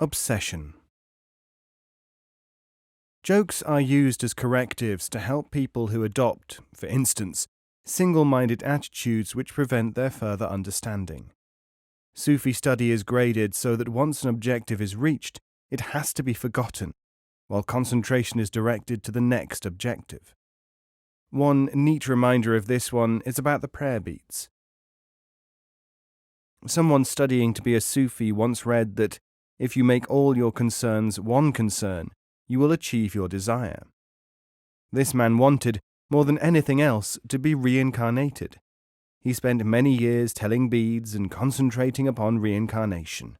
Obsession. Jokes are used as correctives to help people who adopt, for instance, single-minded attitudes which prevent their further understanding. Sufi study is graded so that once an objective is reached, it has to be forgotten, while concentration is directed to the next objective. One neat reminder of this one is about the prayer beads. Someone studying to be a Sufi once read that if you make all your concerns one concern, you will achieve your desire. This man wanted, more than anything else, to be reincarnated. He spent many years telling beads and concentrating upon reincarnation.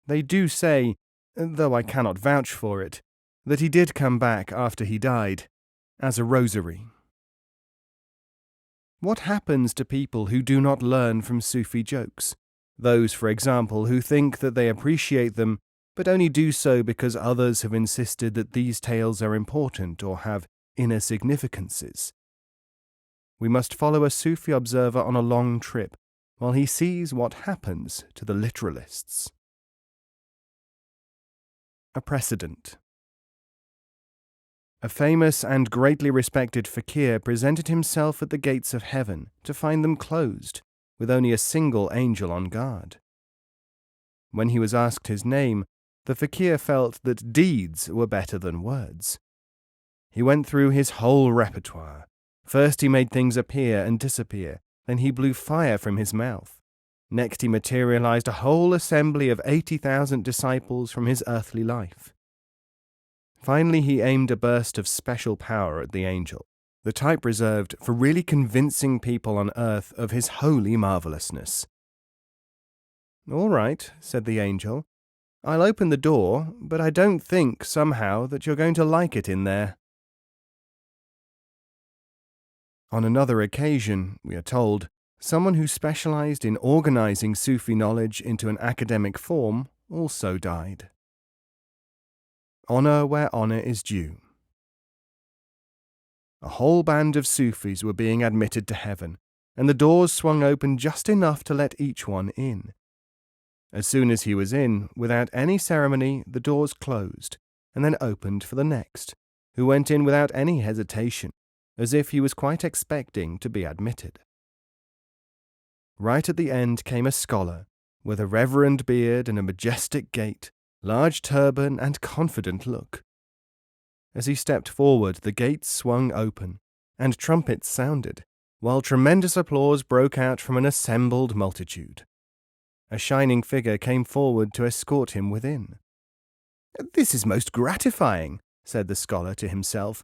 They do say, though I cannot vouch for it, that he did come back after he died, as a rosary. What happens to people who do not learn from Sufi jokes? Those, for example, who think that they appreciate them, but only do so because others have insisted that these tales are important or have inner significances. We must follow a Sufi observer on a long trip, while he sees what happens to the literalists. A precedent. A famous and greatly respected fakir presented himself at the gates of heaven to find them closed, with only a single angel on guard. When he was asked his name, the fakir felt that deeds were better than words. He went through his whole repertoire. First he made things appear and disappear, then he blew fire from his mouth. Next he materialized a whole assembly of 80,000 disciples from his earthly life. Finally he aimed a burst of special power at the angel, the type reserved for really convincing people on earth of his holy marvelousness. "All right," said the angel. "I'll open the door, but I don't think, somehow, that you're going to like it in there." On another occasion, we are told, someone who specialized in organizing Sufi knowledge into an academic form also died. Honor where honor is due. A whole band of Sufis were being admitted to heaven, and the doors swung open just enough to let each one in. As soon as he was in, without any ceremony, the doors closed, and then opened for the next, who went in without any hesitation, as if he was quite expecting to be admitted. Right at the end came a scholar, with a reverend beard and a majestic gait, large turban and confident look. As he stepped forward, the gates swung open, and trumpets sounded, while tremendous applause broke out from an assembled multitude. A shining figure came forward to escort him within. "This is most gratifying," said the scholar to himself,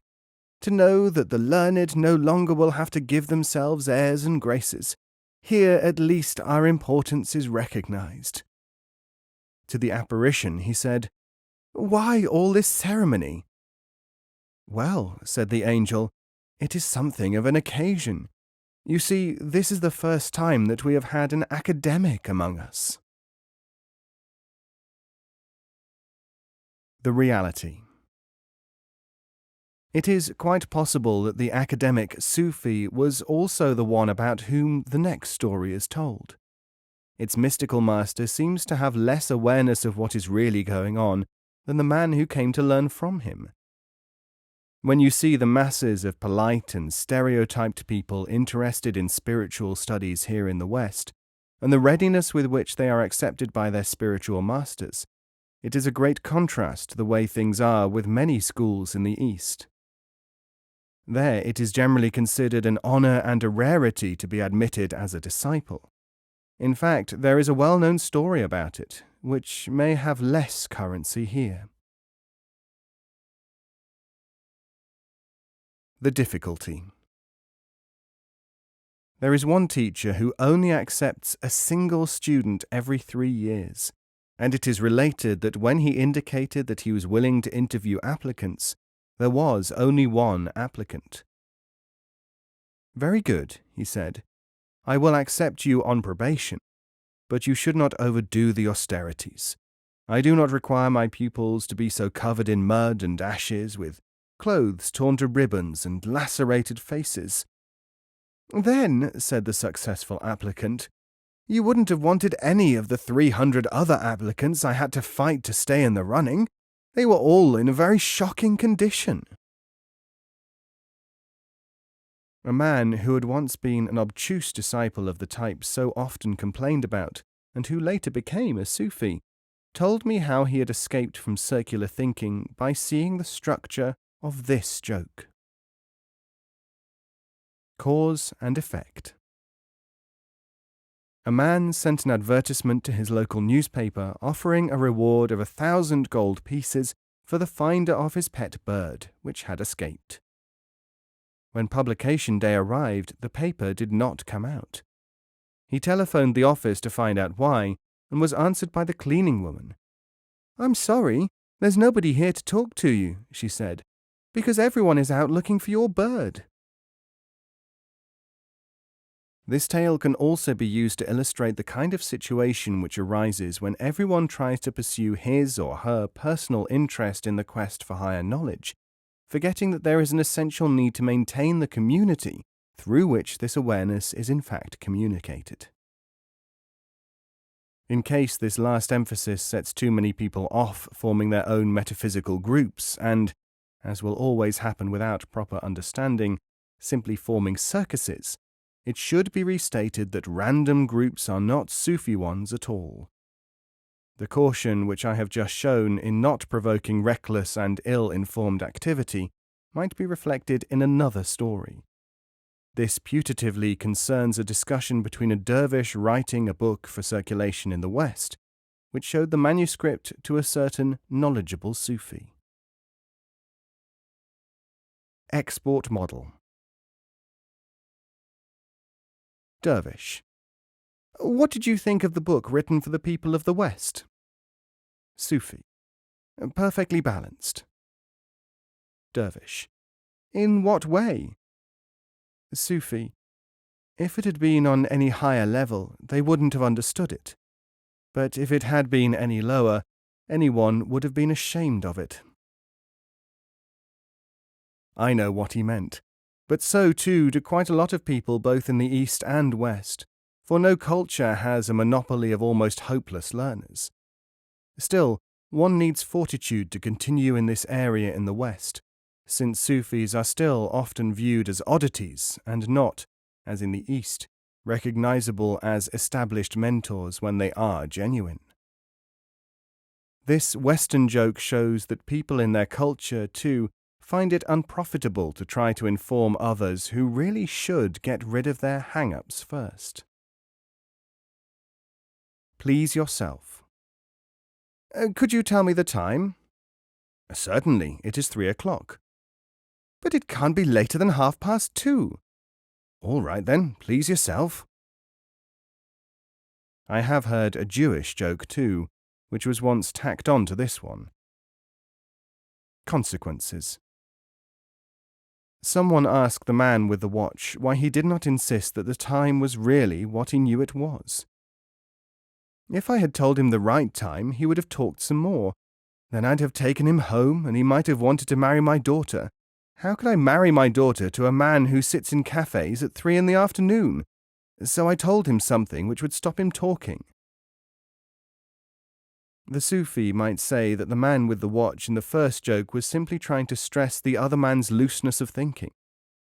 "to know that the learned no longer will have to give themselves airs and graces. Here at least our importance is recognized." To the apparition he said, "Why all this ceremony?" "Well," said the angel, "it is something of an occasion. You see, this is the first time that we have had an academic among us." The reality. It is quite possible that the academic Sufi was also the one about whom the next story is told. Its mystical master seems to have less awareness of what is really going on than the man who came to learn from him. When you see the masses of polite and stereotyped people interested in spiritual studies here in the West, and the readiness with which they are accepted by their spiritual masters, it is a great contrast to the way things are with many schools in the East. There it is generally considered an honor and a rarity to be admitted as a disciple. In fact, there is a well-known story about it, which may have less currency here. The difficulty. There is one teacher who only accepts a single student every 3 years, and it is related that when he indicated that he was willing to interview applicants, there was only one applicant. "Very good," he said. "I will accept you on probation, but you should not overdo the austerities. I do not require my pupils to be so covered in mud and ashes, with clothes torn to ribbons and lacerated faces." "Then," said the successful applicant, You wouldn't have wanted any of the 300 other applicants I had to fight to stay in the running. They were all in a very shocking condition. A man who had once been an obtuse disciple of the type so often complained about, and who later became a Sufi, told me how he had escaped from circular thinking by seeing the structure of this joke. Cause and effect. A man sent an advertisement to his local newspaper offering a reward of 1,000 gold pieces for the finder of his pet bird, which had escaped. When publication day arrived, the paper did not come out. He telephoned the office to find out why, and was answered by the cleaning woman. "I'm sorry, there's nobody here to talk to you," she said, "because everyone is out looking for your bird." This tale can also be used to illustrate the kind of situation which arises when everyone tries to pursue his or her personal interest in the quest for higher knowledge, forgetting that there is an essential need to maintain the community through which this awareness is in fact communicated. In case this last emphasis sets too many people off forming their own metaphysical groups and, as will always happen without proper understanding, simply forming circuses, it should be restated that random groups are not Sufi ones at all. The caution which I have just shown in not provoking reckless and ill-informed activity might be reflected in another story. This putatively concerns a discussion between a dervish writing a book for circulation in the West, which showed the manuscript to a certain knowledgeable Sufi. Export model. Dervish: What did you think of the book written for the people of the West? Sufi: Perfectly balanced. Dervish: In what way? Sufi: If it had been on any higher level, they wouldn't have understood it. But if it had been any lower, anyone would have been ashamed of it. I know what he meant, but so too do quite a lot of people both in the East and West, for no culture has a monopoly of almost hopeless learners. Still, one needs fortitude to continue in this area in the West, since Sufis are still often viewed as oddities and not, as in the East, recognizable as established mentors when they are genuine. This Western joke shows that people in their culture, too, find it unprofitable to try to inform others who really should get rid of their hang-ups first. Please yourself. Could you tell me the time? Certainly, it is 3:00. But it can't be later than 2:30. All right then, please yourself. I have heard a Jewish joke too, which was once tacked on to this one. Consequences. Someone asked the man with the watch why he did not insist that the time was really what he knew it was. If I had told him the right time, he would have talked some more. Then I'd have taken him home, and he might have wanted to marry my daughter. How could I marry my daughter to a man who sits in cafes at 3 p.m? So I told him something which would stop him talking. The Sufi might say that the man with the watch in the first joke was simply trying to stress the other man's looseness of thinking,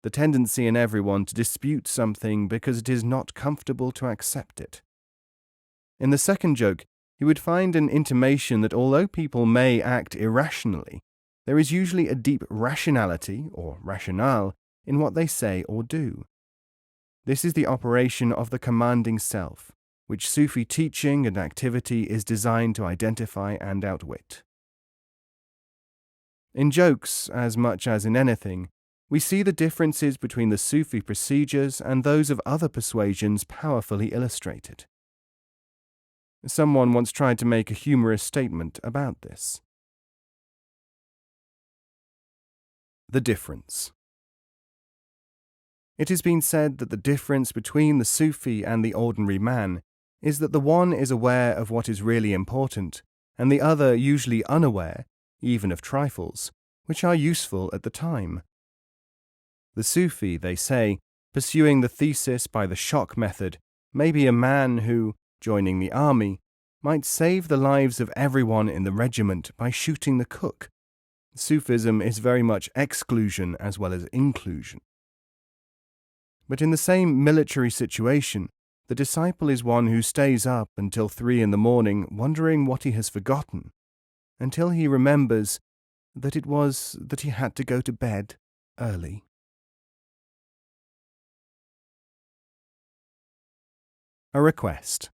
the tendency in everyone to dispute something because it is not comfortable to accept it. In the second joke, he would find an intimation that although people may act irrationally, there is usually a deep rationality, or rationale, in what they say or do. This is the operation of the commanding self, which Sufi teaching and activity is designed to identify and outwit. In jokes, as much as in anything, we see the differences between the Sufi procedures and those of other persuasions powerfully illustrated. Someone once tried to make a humorous statement about this. The difference. It has been said that the difference between the Sufi and the ordinary man is that the one is aware of what is really important, and the other usually unaware, even of trifles, which are useful at the time. The Sufi, they say, pursuing the thesis by the shock method, Maybe a man who, joining the army, might save the lives of everyone in the regiment by shooting the cook. Sufism is very much exclusion as well as inclusion. But in the same military situation, the disciple is one who stays up until 3 in the morning wondering what he has forgotten, until he remembers that it was that he had to go to bed early. A request.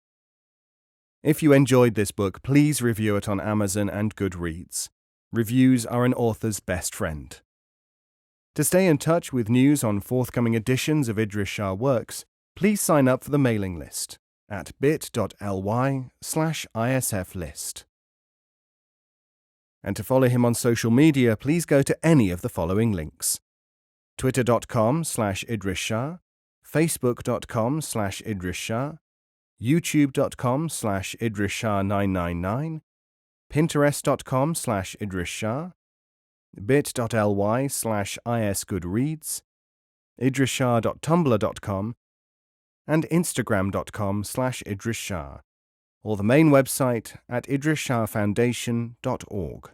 If you enjoyed this book, please review it on Amazon and Goodreads. Reviews are an author's best friend. To stay in touch with news on forthcoming editions of Idries Shah works, please sign up for the mailing list at bit.ly/isflist. And to follow him on social media, please go to any of the following links: twitter.com/Idries Shah, facebook.com/Idries Shah, youtube.com/Idries Shah 999, pinterest.com/Idries Shah, bit.ly/isgoodreads, idriesshah.tumblr.com, and instagram.com/Idries Shah, or the main website at idriesshahfoundation.org.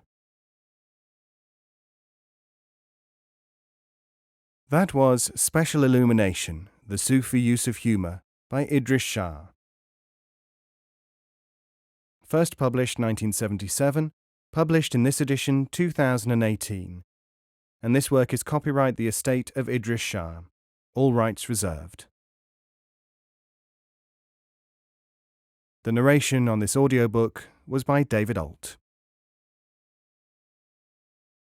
That was Special Illumination, The Sufi Use of Humour, by Idries Shah. First published 1977, published in this edition 2018. And this work is copyright the estate of Idries Shah. All rights reserved. The narration on this audiobook was by David Ault.